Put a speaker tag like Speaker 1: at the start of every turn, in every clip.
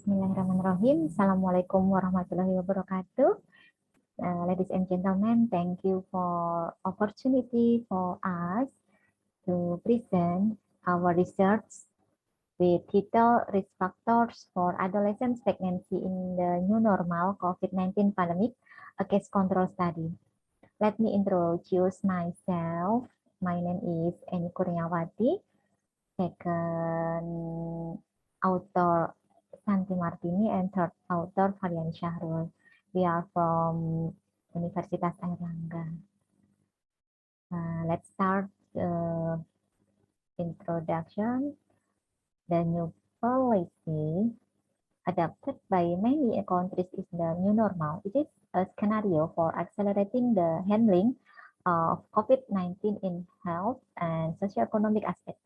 Speaker 1: Bismillahirrahmanirrahim. Assalamualaikum warahmatullahi wabarakatuh. Ladies and gentlemen, thank you for opportunity for us to present our research with title Risk Factors for Adolescent Pregnancy in the New Normal COVID-19 Pandemic, a Case Control Study. Let me introduce myself. My name is Eni Kurniawati, second author Santi Martini, and third author Varian Syahrul. We are from Universitas Airlangga. Let's start the introduction. The new policy adopted by many countries is the new normal. It is a scenario for accelerating the handling of COVID-19 in health and socioeconomic aspects,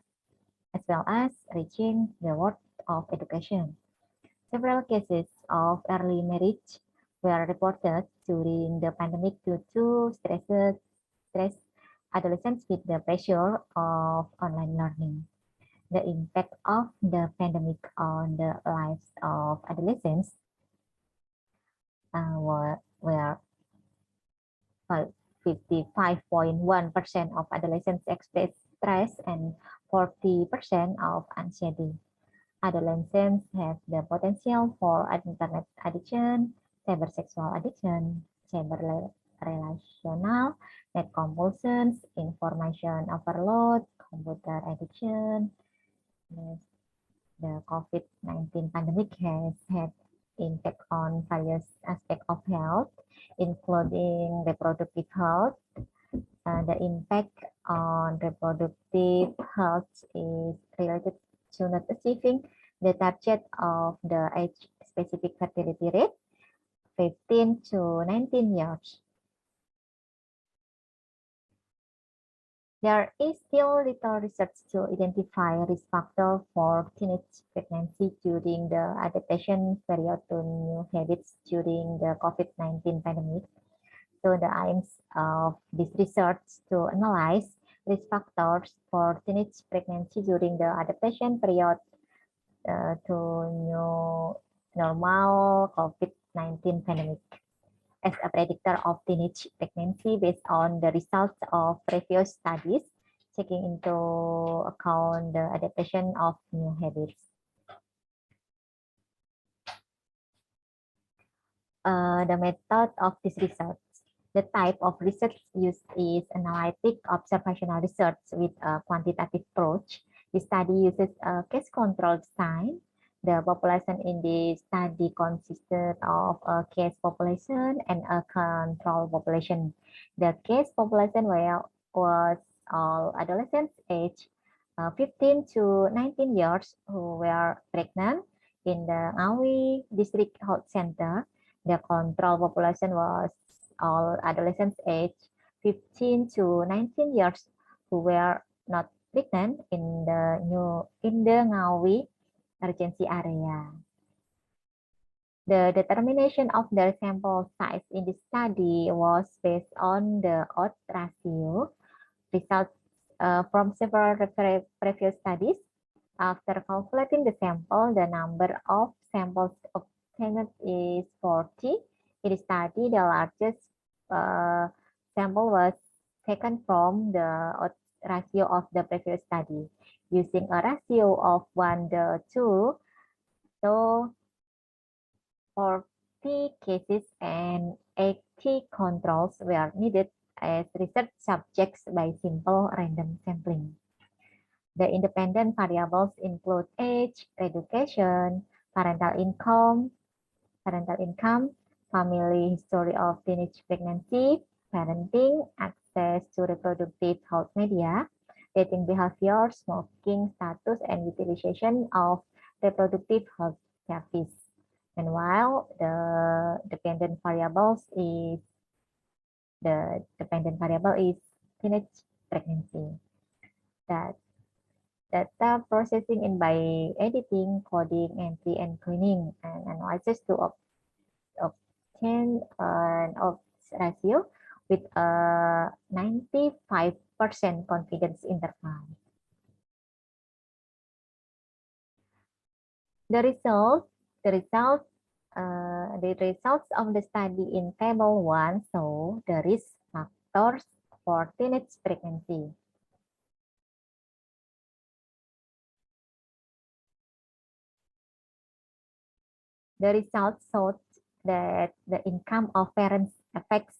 Speaker 1: as well as reaching the world of education. Several cases of early marriage were reported during the pandemic due to stress adolescents with the pressure of online learning. The impact of the pandemic on the lives of adolescents were 55.1% of adolescents expressed stress and 40% of anxiety. Adolescents have the potential for internet addiction, cybersexual addiction, cyber relational, net compulsions, information overload, computer addiction. The COVID-19 pandemic has had impact on various aspects of health, including reproductive health. The impact on reproductive health is related to not achieving the target of the age-specific fertility rate, 15 to 19 years. There is still little research to identify risk factors for teenage pregnancy during the adaptation period to new habits during the COVID-19 pandemic. So the aims of this research to analyze risk factors for teenage pregnancy during the adaptation period to new normal COVID-19 pandemic as a predictor of teenage pregnancy based on the results of previous studies, taking into account the adaptation of new habits. The method of this research. The type of research used is analytic observational research with a quantitative approach. The study uses a case control design. The population in the study consisted of a case population and a control population. The case population was all adolescents aged 15 to 19 years who were pregnant in the Ngawi District Health Center. The control population was all adolescents aged 15 to 19 years who were not pregnant in the Ngawi Regency area. The determination of the sample size in the study was based on the odds ratio results from several previous studies. After calculating the sample, the number of samples obtained is 40. In the study, the largest sample was taken from the odds ratio of the previous study. Using a ratio of 1:2, so 40 cases and 80 controls were needed as research subjects by simple random sampling. The independent variables include age, education, parental income, family history of teenage pregnancy, parenting, access to reproductive health media, dating behavior, smoking status, and utilization of reproductive health service. And while the dependent variable is teenage pregnancy. That data processing in by editing, coding, entry, and cleaning, and analysis to obtain an odds ratio with a 95% confidence interval. The result The results of the study in table 1 show the risk factors for teenage pregnancy. The results showed that the income of parents affects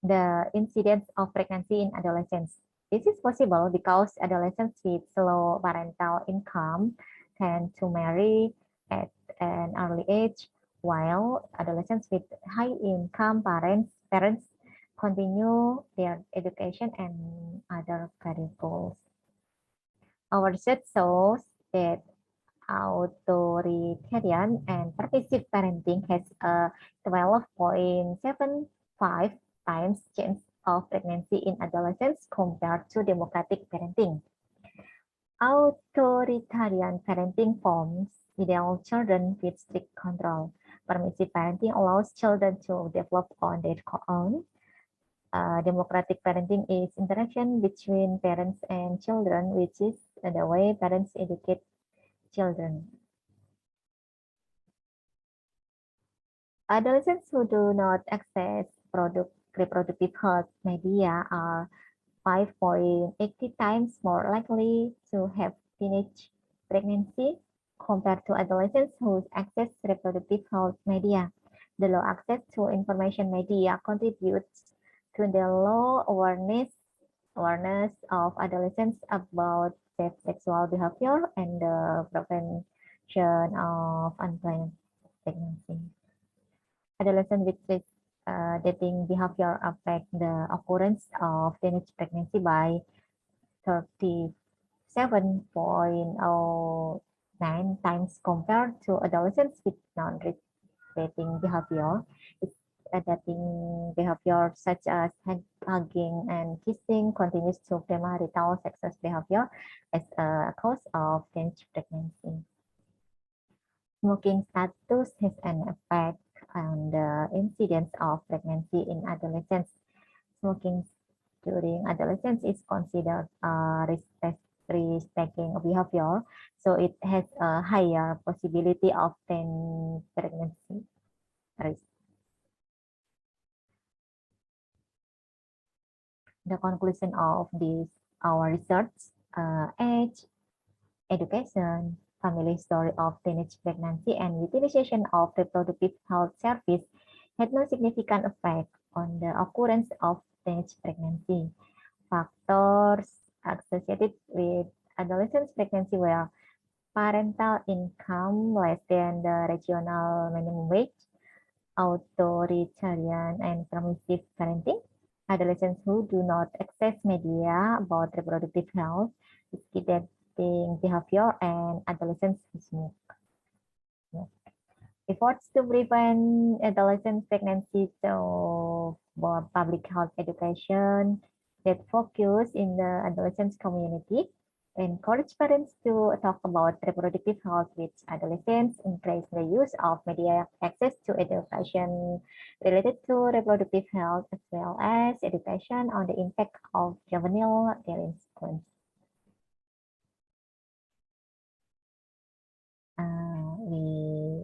Speaker 1: the incidence of pregnancy in adolescents. This is possible because adolescents with low parental income tend to marry at an early age, while adolescents with high income parents continue their education and other career goals. Our research shows that authoritarian and permissive parenting has a 12.75 times chance of pregnancy in adolescents compared to democratic parenting. Authoritarian parenting forms ideal children with strict control. Permissive parenting allows children to develop on their own. Democratic parenting is interaction between parents and children, which is the way parents educate children. Adolescents who do not access reproductive health media are 5.80 times more likely to have teenage pregnancy compared to adolescents who access reproductive health media. The low access to information media contributes to the low awareness of adolescents about safe sexual behavior and the prevention of unplanned pregnancy. Adolescent with risk dating behavior affect the occurrence of teenage pregnancy by 37.09 times compared to adolescents with non-risk dating behavior. It's dating behavior such as hugging and kissing continues to premarital sexual behavior as a cause of teenage pregnancy. Smoking status has an effect on the incidence of pregnancy in adolescents. Smoking during adolescence is considered a risk-taking behavior, so it has a higher possibility of teen pregnancy risk. The conclusion of our research, age, education, family history of teenage pregnancy, and utilization of reproductive health service had no significant effect on the occurrence of teenage pregnancy. Factors associated with adolescent pregnancy were parental income less than the regional minimum wage, authoritarian and permissive parenting, adolescents who do not access media about reproductive health, dating behavior, and adolescents who smoke. Efforts to prevent adolescent pregnancy through public health education that focus in the adolescent community, encourage parents to talk about reproductive health with adolescents, increase the use of media access to education related to reproductive health, as well as education on the impact of juvenile delinquency.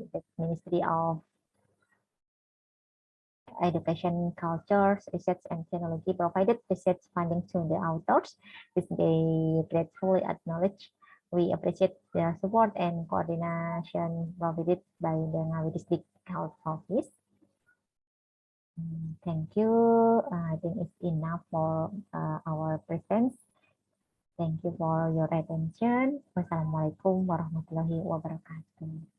Speaker 1: The Ministry of Education, Culture, Research, and Technology provided research funding to the authors, which they gratefully acknowledge. We appreciate their support and coordination provided by the Ngawi District Health Office. Thank you. I think it's enough for our presence. Thank you for your attention. Wassalamualaikum warahmatullahi wabarakatuh.